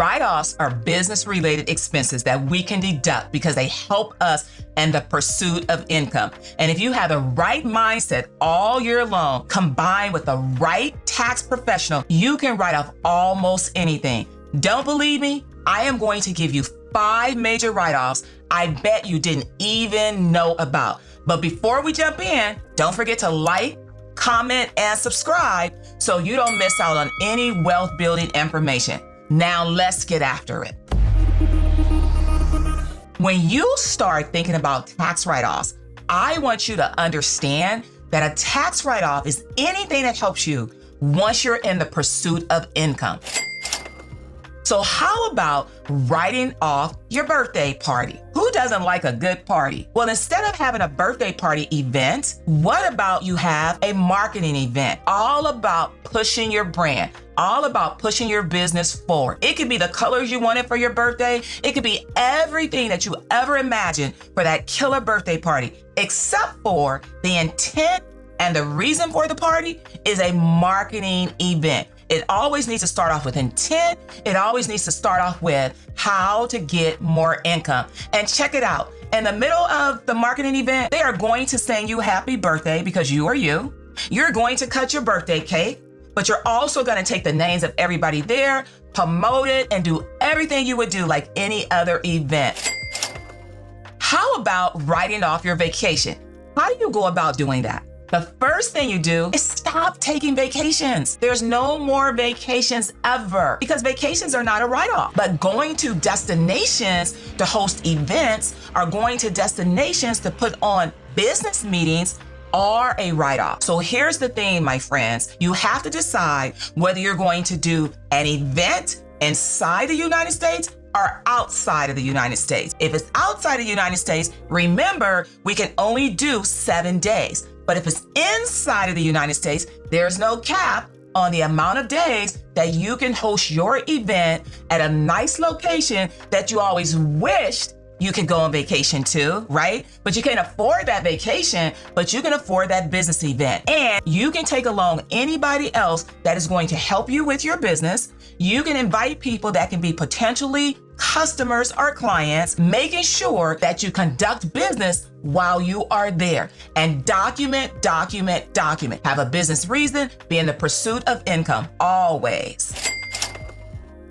Write-offs are business-related expenses that we can deduct because they help us in the pursuit of income. And if you have the right mindset all year long, combined with the right tax professional, you can write off almost anything. Don't believe me? I am going to give you 5 major write-offs I bet you didn't even know about. But before we jump in, don't forget to like, comment, and subscribe so you don't miss out on any wealth building information. Now let's get after it. When you start thinking about tax write-offs, I want you to understand that a tax write-off is anything that helps you once you're in the pursuit of income. So how about writing off your birthday party? Who doesn't like a good party? Well, instead of having a birthday party event, what about you have a marketing event all about pushing your brand, all about pushing your business forward? It could be the colors you wanted for your birthday. It could be everything that you ever imagined for that killer birthday party, except for the intent and the reason for the party is a marketing event. It always needs to start off with intent. It always needs to start off with how to get more income. And check it out. In the middle of the marketing event, they are going to sing you happy birthday because you are you. You're going to cut your birthday cake, but you're also going to take the names of everybody there, promote it, and do everything you would do like any other event. How about writing off your vacation? How do you go about doing that? The first thing you do is stop taking vacations. There's no more vacations ever because vacations are not a write-off. But going to destinations to host events or going to destinations to put on business meetings are a write-off. So here's the thing, my friends. You have to decide whether you're going to do an event inside the United States or outside of the United States. If it's outside of the United States, remember, we can only do 7 days. But if it's inside of the United States, there's no cap on the amount of days that you can host your event at a nice location that you always wished you could go on vacation to, right? But you can't afford that vacation, but you can afford that business event. And you can take along anybody else that is going to help you with your business. You can invite people that can be potentially customers or clients, making sure that you conduct business while you are there. And document. Have a business reason, be in the pursuit of income, always.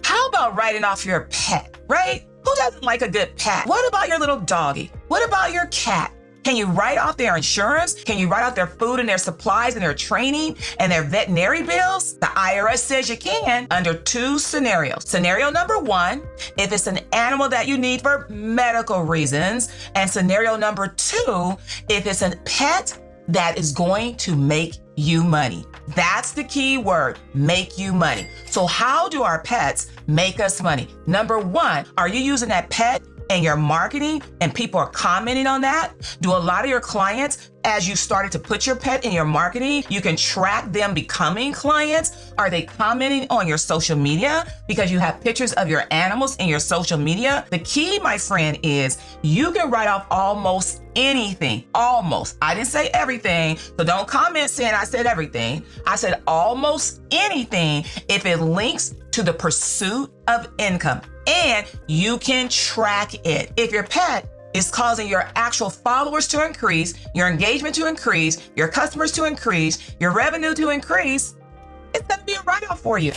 How about writing off your pet, right? Who doesn't like a good pet? What about your little doggy? What about your cat? Can you write off their insurance? Can you write off their food and their supplies and their training and their veterinary bills? The IRS says you can under 2 scenarios. Scenario number 1, if it's an animal that you need for medical reasons. And scenario number 2, if it's a pet that is going to make you money. That's the key word, make you money. So how do our pets make us money? Number 1, are you using that pet in your marketing and people are commenting on that? Do a lot of your clients, as you started to put your pet in your marketing, you can track them becoming clients? Are they commenting on your social media because you have pictures of your animals in your social media? The key, my friend, is you can write off almost anything. Almost. I didn't say everything, so don't comment saying I said everything. I said almost anything if it links to the pursuit of income. And you can track it. If your pet is causing your actual followers to increase, your engagement to increase, your customers to increase, your revenue to increase, it's going to be a write-off for you.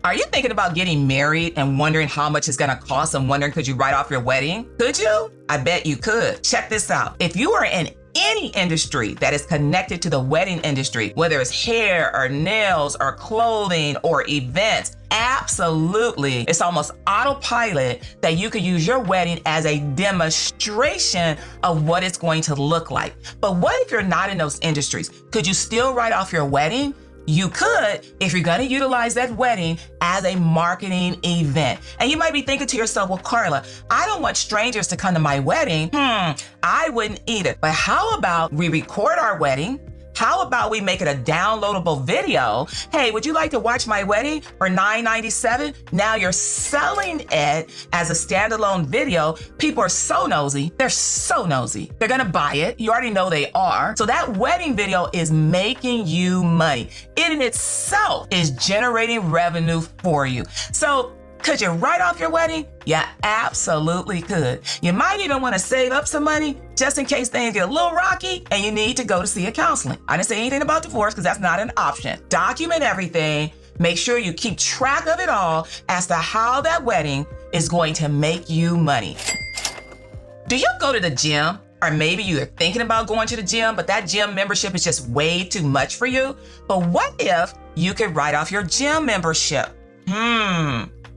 Are you thinking about getting married and wondering how much it's going to cost and wondering could you write off your wedding? Could you? I bet you could. Check this out. If you are in any industry that is connected to the wedding industry, whether it's hair or nails or clothing or events, absolutely, it's almost autopilot that you could use your wedding as a demonstration of what it's going to look like. But what if you're not in those industries? Could you still write off your wedding? You could if you're going to utilize that wedding as a marketing event. And you might be thinking to yourself, well, Carla, I don't want strangers to come to my wedding. I wouldn't either. But how about we record our wedding? How about we make it a downloadable video? Hey, would you like to watch my wedding for $9.97? Now you're selling it as a standalone video. People are so nosy. They're so nosy. They're going to buy it. You already know they are. So that wedding video is making you money. It in itself is generating revenue for you. So Could you write off your wedding? You absolutely could. You might even want to save up some money just in case things get a little rocky and you need to go to see a counseling. I didn't say anything about divorce because that's not an option. Document everything. Make sure you keep track of it all as to how that wedding is going to make you money. Do you go to the gym? Or maybe you're thinking about going to the gym, but that gym membership is just way too much for you. But what if you could write off your gym membership?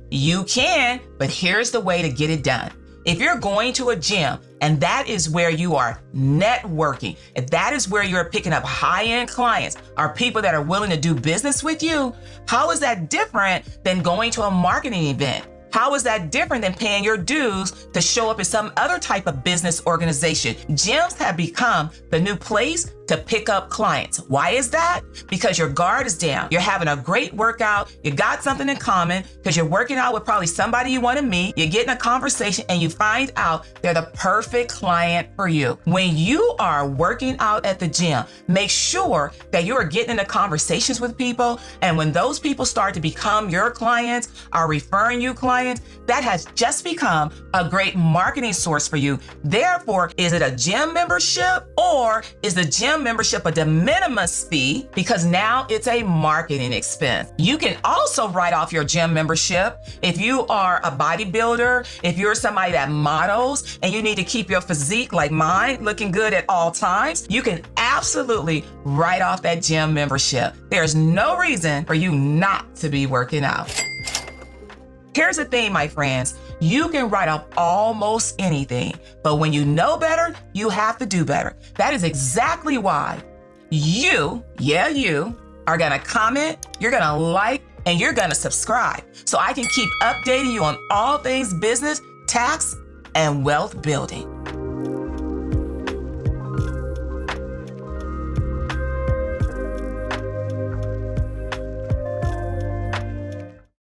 You can, but here's the way to get it done. If you're going to a gym and that is where you are networking, if that is where you're picking up high-end clients or people that are willing to do business with you, how is that different than going to a marketing event? How is that different than paying your dues to show up at some other type of business organization? Gyms have become the new place to pick up clients. Why is that? Because your guard is down. You're having a great workout. You got something in common because you're working out with probably somebody you want to meet. You're getting a conversation and you find out they're the perfect client for you. When you are working out at the gym, make sure that you are getting into conversations with people. And when those people start to become your clients or referring you clients, that has just become a great marketing source for you. Therefore, is it a gym membership or is the gym membership a de minimis fee because now it's a marketing expense? You can also write off your gym membership if you are a bodybuilder, if you're somebody that models and you need to keep your physique like mine looking good at all times. You can absolutely write off that gym membership. There's no reason for you not to be working out. Here's the thing, my friends. You can write off almost anything, but when you know better, you have to do better. That is exactly why you are gonna comment, you're gonna like, and you're gonna subscribe so I can keep updating you on all things business, tax, and wealth building.